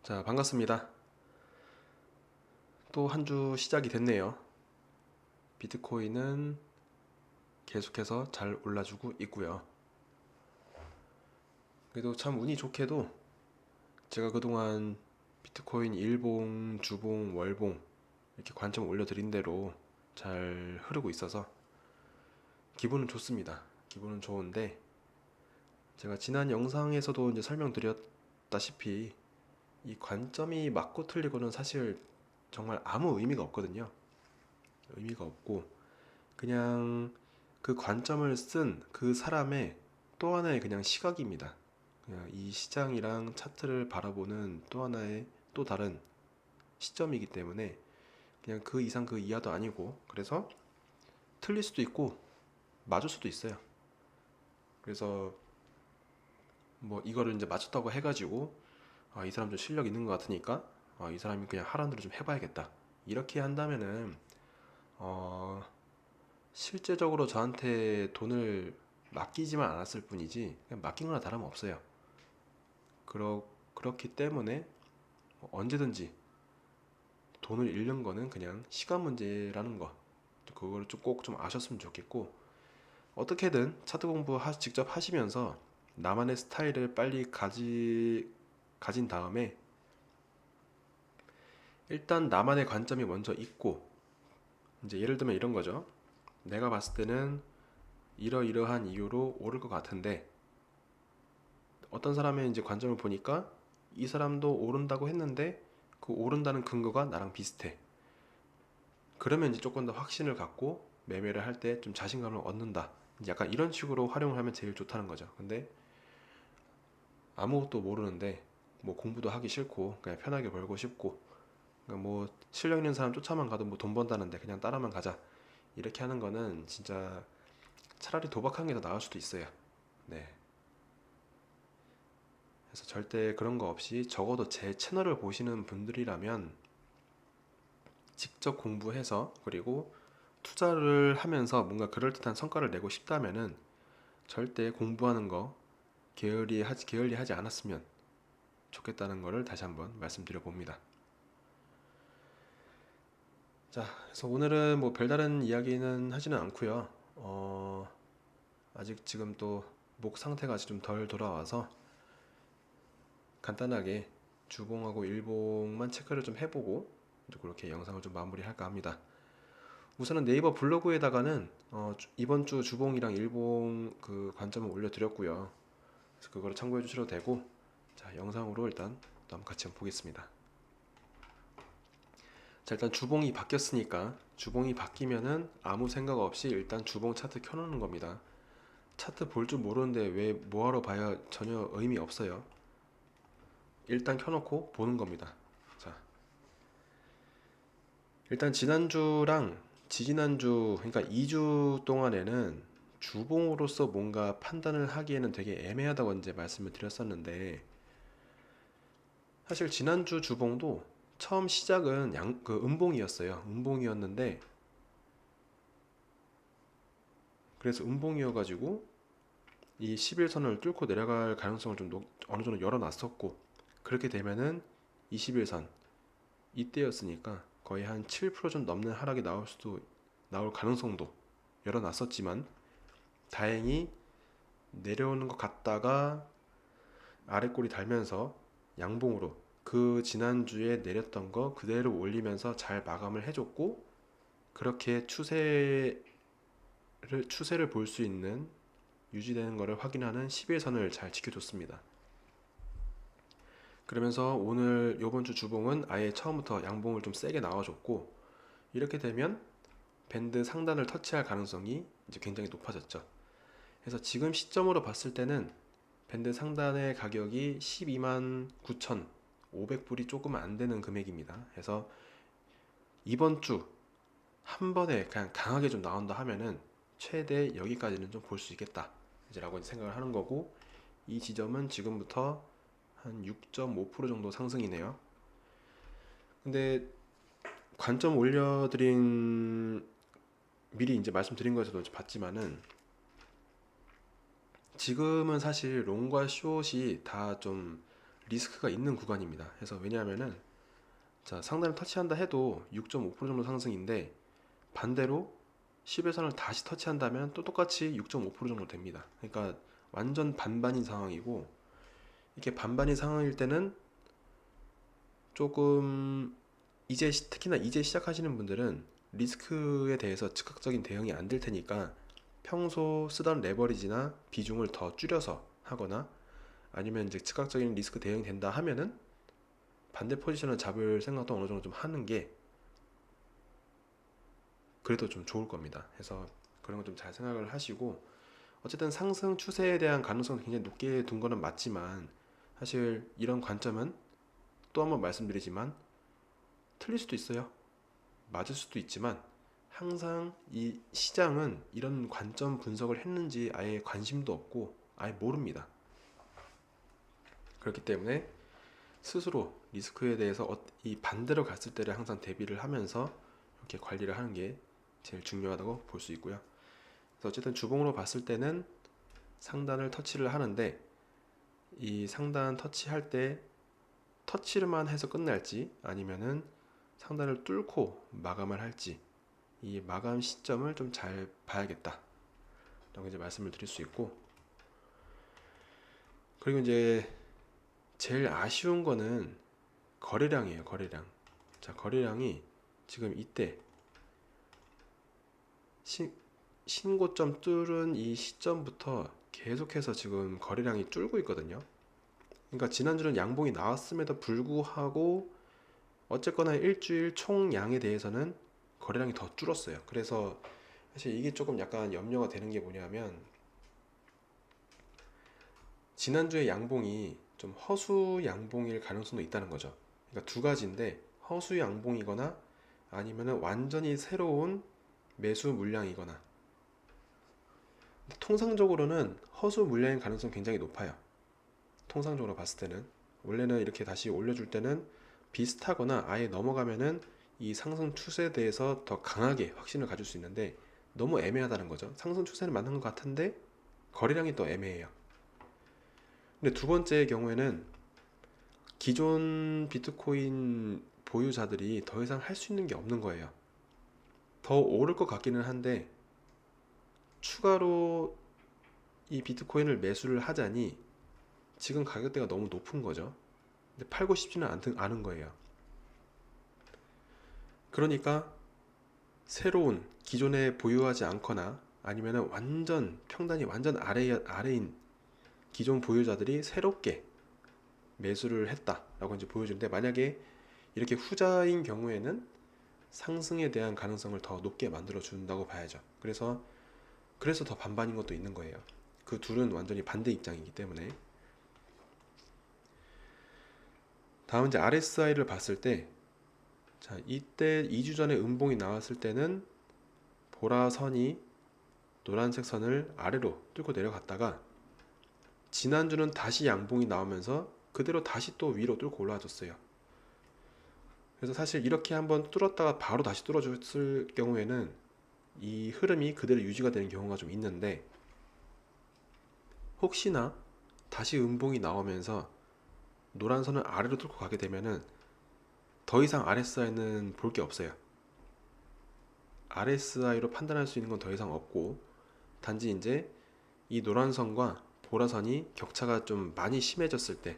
자, 반갑습니다. 또 한 주 시작이 됐네요. 비트코인은 계속해서 잘 올라주고 있고요. 그래도 참 운이 좋게도 제가 그동안 비트코인 일봉, 주봉, 월봉 이렇게 관점 올려드린 대로 잘 흐르고 있어서 기분은 좋습니다. 기분은 좋은데 제가 지난 영상에서도 이제 설명드렸다시피 이 관점이 맞고 틀리고는 사실 정말 아무 의미가 없거든요. 의미가 없고 그냥 그 관점을 쓴 그 사람의 또 하나의 그냥 시각입니다. 그냥 이 시장이랑 차트를 바라보는 또 하나의 또 다른 시점이기 때문에 그냥 그 이상 그 이하도 아니고, 그래서 틀릴 수도 있고 맞을 수도 있어요. 그래서 뭐 이거를 이제 맞췄다고 해가지고 이 사람 좀 실력 있는 것 같으니까 이 사람이 그냥 하라는 대로 좀 해봐야겠다 이렇게 한다면은 어, 실제적으로 저한테 돈을 맡기지만 않았을 뿐이지 그냥 맡긴 거나 다름없어요. 그렇기 때문에 언제든지 돈을 잃는 거는 그냥 시간 문제라는 거, 그걸 꼭 좀 아셨으면 좋겠고, 어떻게든 차트 공부 직접 하시면서 나만의 스타일을 빨리 가진 다음에 일단 나만의 관점이 먼저 있고, 이제 예를 들면 이런 거죠. 내가 봤을 때는 이러이러한 이유로 오를 것 같은데 어떤 사람의 이제 관점을 보니까 이 사람도 오른다고 했는데 그 오른다는 근거가 나랑 비슷해. 그러면 이제 조금 더 확신을 갖고 매매를 할 때 좀 자신감을 얻는다. 약간 이런 식으로 활용을 하면 제일 좋다는 거죠. 근데 아무것도 모르는데 뭐 공부도 하기 싫고 그냥 편하게 벌고 싶고, 그러니까 뭐 실력 있는 사람 쫓아만 가도 뭐 돈 번다는데 그냥 따라만 가자 이렇게 하는 거는 진짜 차라리 도박하는 게 더 나을 수도 있어요. 네. 그래서 절대 그런 거 없이 적어도 제 채널을 보시는 분들이라면 직접 공부해서, 그리고 투자를 하면서 뭔가 그럴듯한 성과를 내고 싶다면은 절대 공부하는 거 게을리하지 않았으면 좋겠다는 것을 다시 한번 말씀드려 봅니다. 자, 그래서 오늘은 뭐 별다른 이야기는 하지는 않고요. 아직 지금 또 목 상태가 아직 좀 덜 돌아와서 간단하게 주봉하고 일봉만 체크를 좀 해보고 이제 그렇게 영상을 좀 마무리할까 합니다. 우선은 네이버 블로그에다가는 이번 주 주봉이랑 일봉 그 관점을 올려드렸고요. 그래서 그거를 참고해 주셔도 되고, 자, 영상으로 일단 또 한번 같이 보겠습니다. 자, 일단 주봉이 바뀌었으니까 주봉이 바뀌면은 아무 생각 없이 일단 주봉 차트 켜놓는 겁니다. 차트 볼 줄 모르는데 왜 뭐하러 봐야 전혀 의미 없어요. 일단 켜놓고 보는 겁니다. 자, 일단 지난주랑 지지난주, 그러니까 2주 동안에는 주봉으로서 뭔가 판단을 하기에는 되게 애매하다고 이제 말씀을 드렸었는데, 사실 지난주 주봉도 처음 시작은 음봉이었어요. 음봉이었는데, 그래서 음봉이어가지고 이 11선을 뚫고 내려갈 가능성을 좀 어느 정도 열어놨었고, 그렇게 되면은 21선 이때였으니까 거의 한 7%좀 넘는 하락이 나올 가능성도 열어놨었지만, 다행히 내려오는 것 같다가 아래 꼬리 달면서 양봉으로 그 지난주에 내렸던 거 그대로 올리면서 잘 마감을 해줬고, 그렇게 추세를 볼 수 있는, 유지되는 것을 확인하는 11선을 잘 지켜줬습니다. 그러면서 오늘 요번 주 주봉은 아예 처음부터 양봉을 좀 세게 나와줬고, 이렇게 되면 밴드 상단을 터치할 가능성이 이제 굉장히 높아졌죠. 그래서 지금 시점으로 봤을 때는 밴드 상단의 가격이 12만 9,500불이 조금 안 되는 금액입니다. 그래서 이번 주 한 번에 그냥 강하게 좀 나온다 하면은 최대 여기까지는 좀 볼 수 있겠다 이제라고 생각을 하는 거고, 이 지점은 지금부터 한 6.5% 정도 상승이네요. 근데 관점 올려드린, 미리 이제 말씀드린 거에서도 봤지만은 지금은 사실 롱과 숏이 다 좀 리스크가 있는 구간입니다. 그래서 왜냐하면은 자, 상단을 터치한다 해도 6.5% 정도 상승인데 반대로 10일선을 다시 터치한다면 또 똑같이 6.5% 정도 됩니다. 그러니까 완전 반반인 상황이고, 이렇게 반반인 상황일 때는 조금 이제 특히나 이제 시작하시는 분들은 리스크에 대해서 즉각적인 대응이 안 될 테니까 평소 쓰던 레버리지나 비중을 더 줄여서 하거나, 아니면 이제 즉각적인 리스크 대응이 된다 하면은 반대 포지션을 잡을 생각도 어느 정도 좀 하는 게 그래도 좀 좋을 겁니다. 그래서 그런 거 좀 잘 생각을 하시고, 어쨌든 상승 추세에 대한 가능성을 굉장히 높게 둔 거는 맞지만, 사실 이런 관점은 또 한번 말씀드리지만 틀릴 수도 있어요. 맞을 수도 있지만, 항상 이 시장은 이런 관점 분석을 했는지 아예 관심도 없고 아예 모릅니다. 그렇기 때문에 스스로 리스크에 대해서 이 반대로 갔을 때를 항상 대비를 하면서 이렇게 관리를 하는 게 제일 중요하다고 볼 수 있고요. 그래서 어쨌든 주봉으로 봤을 때는 상단을 터치를 하는데, 이 상단 터치할 때 터치를만 해서 끝날지 아니면은 상단을 뚫고 마감을 할지, 이 마감 시점을 좀 잘 봐야겠다 라고 이제 말씀을 드릴 수 있고, 그리고 이제 제일 아쉬운 거는 거래량이에요. 거래량. 자, 거래량이 지금 이때 신고점 뚫은 이 시점부터 계속해서 지금 거래량이 줄고 있거든요. 그러니까 지난주는 양봉이 나왔음에도 불구하고 어쨌거나 일주일 총량에 대해서는 거래량이 더 줄었어요. 그래서 사실 이게 조금 약간 염려가 되는 게 뭐냐면, 지난주에 양봉이 좀 허수 양봉일 가능성도 있다는 거죠. 그러니까 두 가지인데, 허수 양봉이거나 아니면은 완전히 새로운 매수 물량이거나. 통상적으로는 허수 물량의 가능성이 굉장히 높아요. 통상적으로 봤을 때는 원래는 이렇게 다시 올려줄 때는 비슷하거나 아예 넘어가면은 이 상승 추세에 대해서 더 강하게 확신을 가질 수 있는데, 너무 애매하다는 거죠. 상승 추세는 맞는 것 같은데 거래량이 또 애매해요. 근데 두 번째의 경우에는 기존 비트코인 보유자들이 더 이상 할 수 있는 게 없는 거예요. 더 오를 것 같기는 한데 추가로 이 비트코인을 매수를 하자니 지금 가격대가 너무 높은 거죠. 근데 팔고 싶지는 않은 거예요. 그러니까 새로운 기존에 보유하지 않거나 아니면 완전 평단이 완전 아래인 기존 보유자들이 새롭게 매수를 했다라고 이제 보여주는데, 만약에 이렇게 후자인 경우에는 상승에 대한 가능성을 더 높게 만들어 준다고 봐야죠. 그래서 더 반반인 것도 있는 거예요. 그 둘은 완전히 반대 입장이기 때문에. 다음 이제 RSI를 봤을 때, 자, 이때 2주 전에 음봉이 나왔을 때는 보라선이 노란색 선을 아래로 뚫고 내려갔다가 지난주는 다시 양봉이 나오면서 그대로 다시 또 위로 뚫고 올라와줬어요. 그래서 사실 이렇게 한번 뚫었다가 바로 다시 뚫어줬을 경우에는 이 흐름이 그대로 유지가 되는 경우가 좀 있는데, 혹시나 다시 음봉이 나오면서 노란 선을 아래로 뚫고 가게 되면은 더 이상 RSI는 볼 게 없어요. RSI로 판단할 수 있는 건 더 이상 없고, 단지 이제 이 노란 선과 보라선이 격차가 좀 많이 심해졌을 때,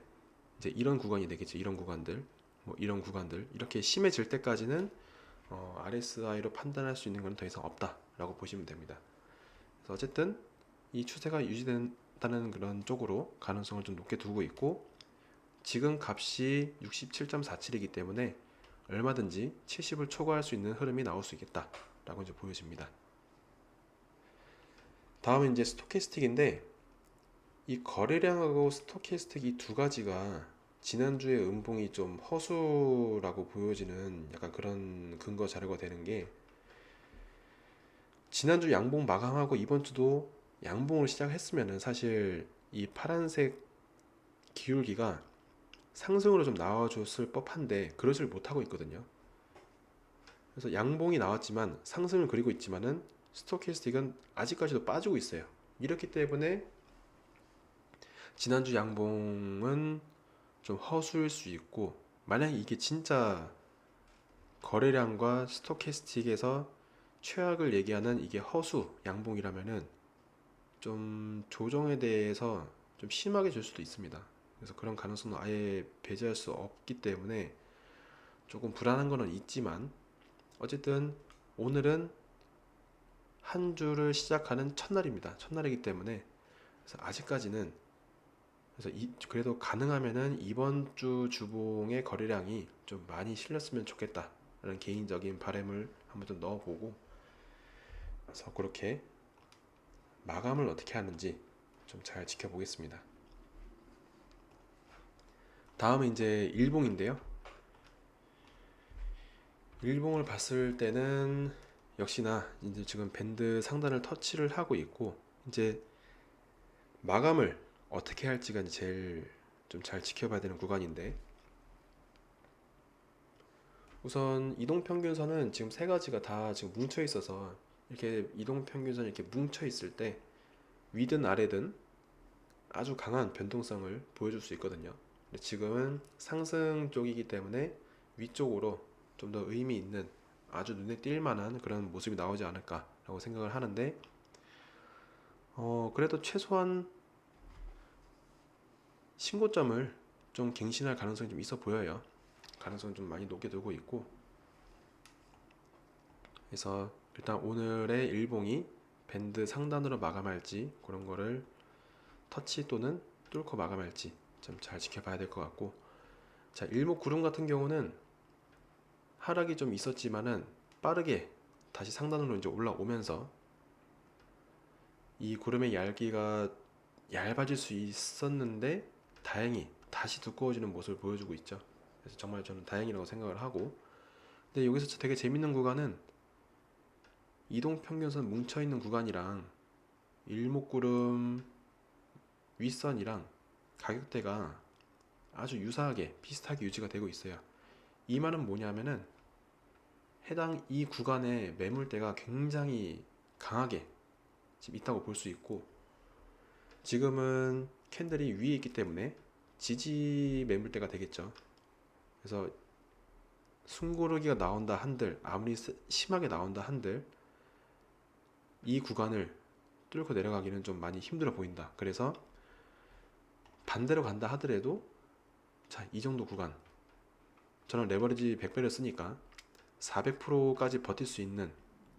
이제 이런 구간이 되겠죠. 이런 구간들, 뭐 이런 구간들 이렇게 심해질 때까지는 RSI로 판단할 수 있는 건 더 이상 없다라고 보시면 됩니다. 그래서 어쨌든 이 추세가 유지된다는 그런 쪽으로 가능성을 좀 높게 두고 있고, 지금 값이 67.47이기 때문에 얼마든지 70을 초과할 수 있는 흐름이 나올 수 있겠다라고 이제 보여집니다. 다음은 이제 스토캐스틱인데, 이 거래량하고 스토캐스틱 이 두 가지가 지난주에 음봉이 좀 허수라고 보여지는 약간 그런 근거 자료가 되는 게, 지난주 양봉 마감하고 이번 주도 양봉을 시작했으면은 사실 이 파란색 기울기가 상승으로 좀 나와줬을 법한데 그러질 못하고 있거든요. 그래서 양봉이 나왔지만 상승을 그리고 있지만은 스토캐스틱은 아직까지도 빠지고 있어요. 이렇기 때문에 지난주 양봉은 좀 허수일 수 있고, 만약에 이게 진짜 거래량과 스토캐스틱에서 최악을 얘기하는 이게 허수 양봉이라면은 좀 조정에 대해서 좀 심하게 줄 수도 있습니다. 그래서 그런 가능성은 아예 배제할 수 없기 때문에 조금 불안한 거는 있지만, 어쨌든 오늘은 한 주를 시작하는 첫날입니다. 첫날이기 때문에 그래서 아직까지는, 그래서 그래도 가능하면은 이번 주 주봉의 거래량이 좀 많이 실렸으면 좋겠다라는 개인적인 바람을 한번 좀 넣어보고, 그래서 그렇게 마감을 어떻게 하는지 좀 잘 지켜보겠습니다. 다음은 이제 일봉인데요. 일봉을 봤을 때는 역시나 이제 지금 밴드 상단을 터치를 하고 있고, 이제 마감을 어떻게 할지가 이제 제일 좀 잘 지켜봐야 되는 구간인데, 우선 이동평균선은 지금 세 가지가 다 지금 뭉쳐 있어서, 이렇게 이동평균선이 이렇게 뭉쳐 있을 때 위든 아래든 아주 강한 변동성을 보여줄 수 있거든요. 근데 지금은 상승 쪽이기 때문에 위쪽으로 좀 더 의미 있는, 아주 눈에 띌 만한 그런 모습이 나오지 않을까라고 생각을 하는데, 그래도 최소한 신고점을 좀 갱신할 가능성이 좀 있어 보여요. 가능성 좀 많이 높게 두고 있고, 그래서 일단 오늘의 일봉이 밴드 상단으로 마감할지, 그런 거를 터치 또는 뚫고 마감할지 좀 잘 지켜봐야 될 것 같고, 자, 일목구름 같은 경우는 하락이 좀 있었지만은 빠르게 다시 상단으로 이제 올라오면서 이 구름의 얇기가 얇아질 수 있었는데 다행히 다시 두꺼워지는 모습을 보여주고 있죠. 그래서 정말 저는 다행이라고 생각을 하고, 근데 여기서 되게 재밌는 구간은 이동평균선 뭉쳐있는 구간이랑 일목구름 윗선이랑 가격대가 아주 유사하게 비슷하게 유지가 되고 있어요. 이 말은 뭐냐면은 해당 이 구간의 매물대가 굉장히 강하게 지금 있다고 볼 수 있고, 지금은 캔들이 위에 있기 때문에 지지 매물대가 되겠죠. 그래서 숨고르기가 나온다 한들, 아무리 심하게 나온다 한들 이 구간을 뚫고 내려가기는 좀 많이 힘들어 보인다. 그래서 반대로 간다 하더라도, 자, 이 정도 구간, 저는 레버리지 100배를 쓰니까 400%까지 버틸 수 있는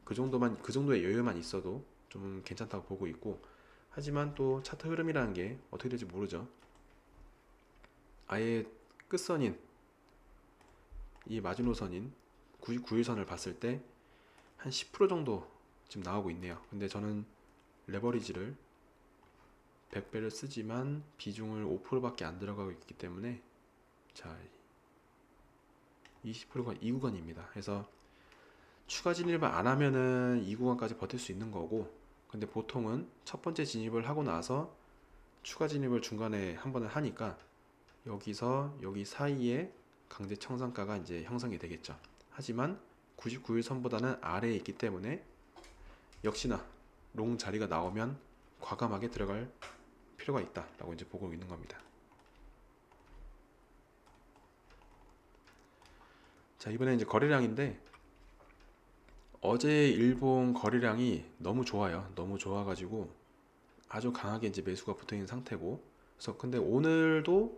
그 정도의 여유만 있어도 좀 괜찮다고 보고 있고, 하지만 또 차트 흐름이라는 게 어떻게 될지 모르죠. 아예 끝선인 이 마지노선인 99일선을 봤을 때 한 10% 정도 지금 나오고 있네요. 근데 저는 레버리지를 100배를 쓰지만 비중을 5%밖에 안 들어가고 있기 때문에, 자, 20%가 이 구간입니다. 그래서 추가 진입을 안 하면은 이 구간까지 버틸 수 있는 거고, 근데 보통은 첫 번째 진입을 하고 나서 추가 진입을 중간에 한 번을 하니까 여기서 여기 사이에 강제 청산가가 이제 형성이 되겠죠. 하지만 99일 선보다는 아래에 있기 때문에 역시나 롱 자리가 나오면 과감하게 들어갈 필요가 있다라고 이제 보고 있는 겁니다. 자, 이번에 이제 거래량인데, 어제 일본 거래량이 너무 좋아요. 너무 좋아가지고 아주 강하게 이제 매수가 붙어 있는 상태고, 그래서 근데 오늘은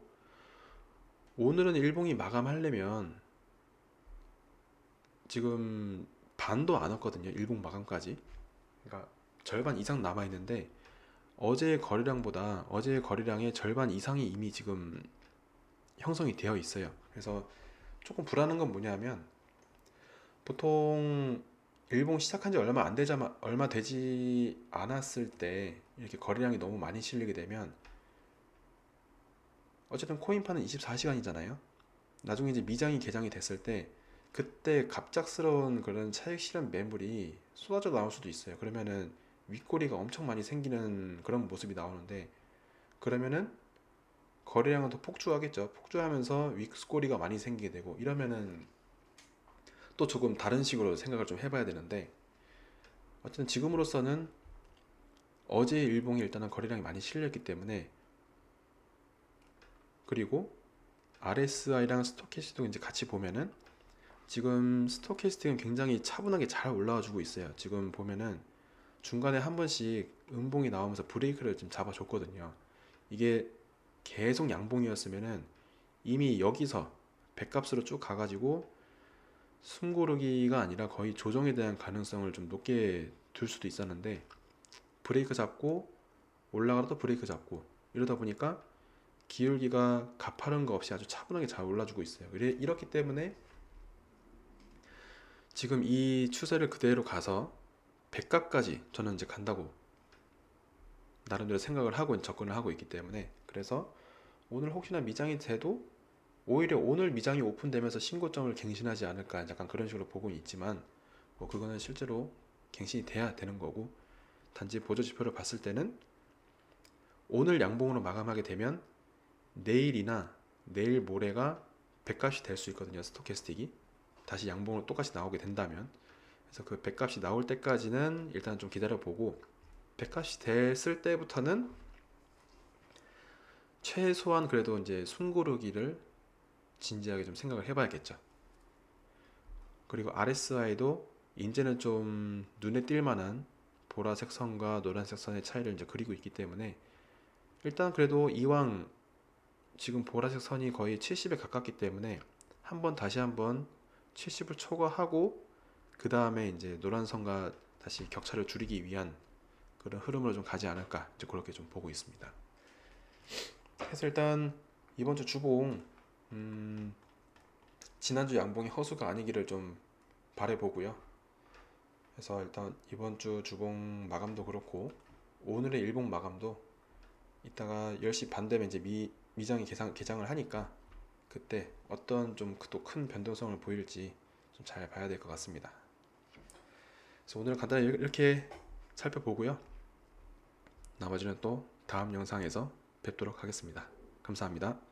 일봉이 마감하려면 지금 반도 안 왔거든요. 일봉 마감까지. 그러니까 절반 이상 남아 있는데, 어제 거래량의 절반 이상이 이미 지금 형성이 되어 있어요. 그래서 조금 불안한 건 뭐냐면, 보통 일봉 시작한 지 얼마 되지 않았을 때 이렇게 거래량이 너무 많이 실리게 되면, 어쨌든 코인파는 24시간이잖아요. 나중에 이제 미장이 개장이 됐을 때 그때 갑작스러운 그런 차익 실현 매물이 쏟아져 나올 수도 있어요. 그러면은 윗꼬리가 엄청 많이 생기는 그런 모습이 나오는데, 그러면은 거래량은 더 폭주하겠죠. 폭주하면서 윗꼬리가 많이 생기게 되고, 이러면은 또 조금 다른 식으로 생각을 좀 해봐야 되는데, 어쨌든 지금으로서는 어제 일봉이 일단은 거래량이 많이 실렸기 때문에, 그리고 RSI랑 스토캐스틱 이제 같이 보면은 지금 스토캐스틱은 굉장히 차분하게 잘 올라와 주고 있어요. 지금 보면은 중간에 한 번씩 음봉이 나오면서 브레이크를 좀 잡아줬거든요. 이게 계속 양봉이었으면은 이미 여기서 백값으로 쭉 가가지고 숨고르기가 아니라 거의 조정에 대한 가능성을 좀 높게 둘 수도 있었는데, 브레이크 잡고 올라가도 브레이크 잡고 이러다 보니까 기울기가 가파른 거 없이 아주 차분하게 잘 올라주고 있어요. 이렇기 때문에 지금 이 추세를 그대로 가서 백값까지 저는 이제 간다고 나름대로 생각을 하고 접근을 하고 있기 때문에, 그래서 오늘 혹시나 미장이 돼도 오히려 오늘 미장이 오픈되면서 신고점을 갱신하지 않을까, 약간 그런 식으로 보고 있지만 뭐 그거는 실제로 갱신이 돼야 되는 거고, 단지 보조 지표를 봤을 때는 오늘 양봉으로 마감하게 되면 내일이나 내일 모레가 백값이 될 수 있거든요. 스토캐스틱이 다시 양봉으로 똑같이 나오게 된다면. 그래서 그 백값이 나올 때까지는 일단 좀 기다려 보고, 백값이 됐을 때부터는 최소한 그래도 이제 숨고르기를 진지하게 좀 생각을 해봐야겠죠. 그리고 RSI도 이제는 좀 눈에 띌 만한 보라색 선과 노란색 선의 차이를 이제 그리고 있기 때문에, 일단 그래도 이왕 지금 보라색 선이 거의 70에 가깝기 때문에 다시 한번 70을 초과하고 그 다음에 이제 노란 선과 다시 격차를 줄이기 위한 그런 흐름으로 좀 가지 않을까, 이제 그렇게 좀 보고 있습니다. 그래서 일단 이번 주 주봉, 지난주 양봉이 허수가 아니기를 좀 바라보고요. 그래서 일단 이번 주 주봉 마감도 그렇고 오늘의 일봉 마감도 이따가 10시 반 되면 이제 미장이 개장을 하니까 그때 어떤 좀 또 큰 변동성을 보일지 좀 잘 봐야 될 것 같습니다. 그래서 오늘 간단히 이렇게 살펴보고요. 나머지는 또 다음 영상에서 뵙도록 하겠습니다. 감사합니다.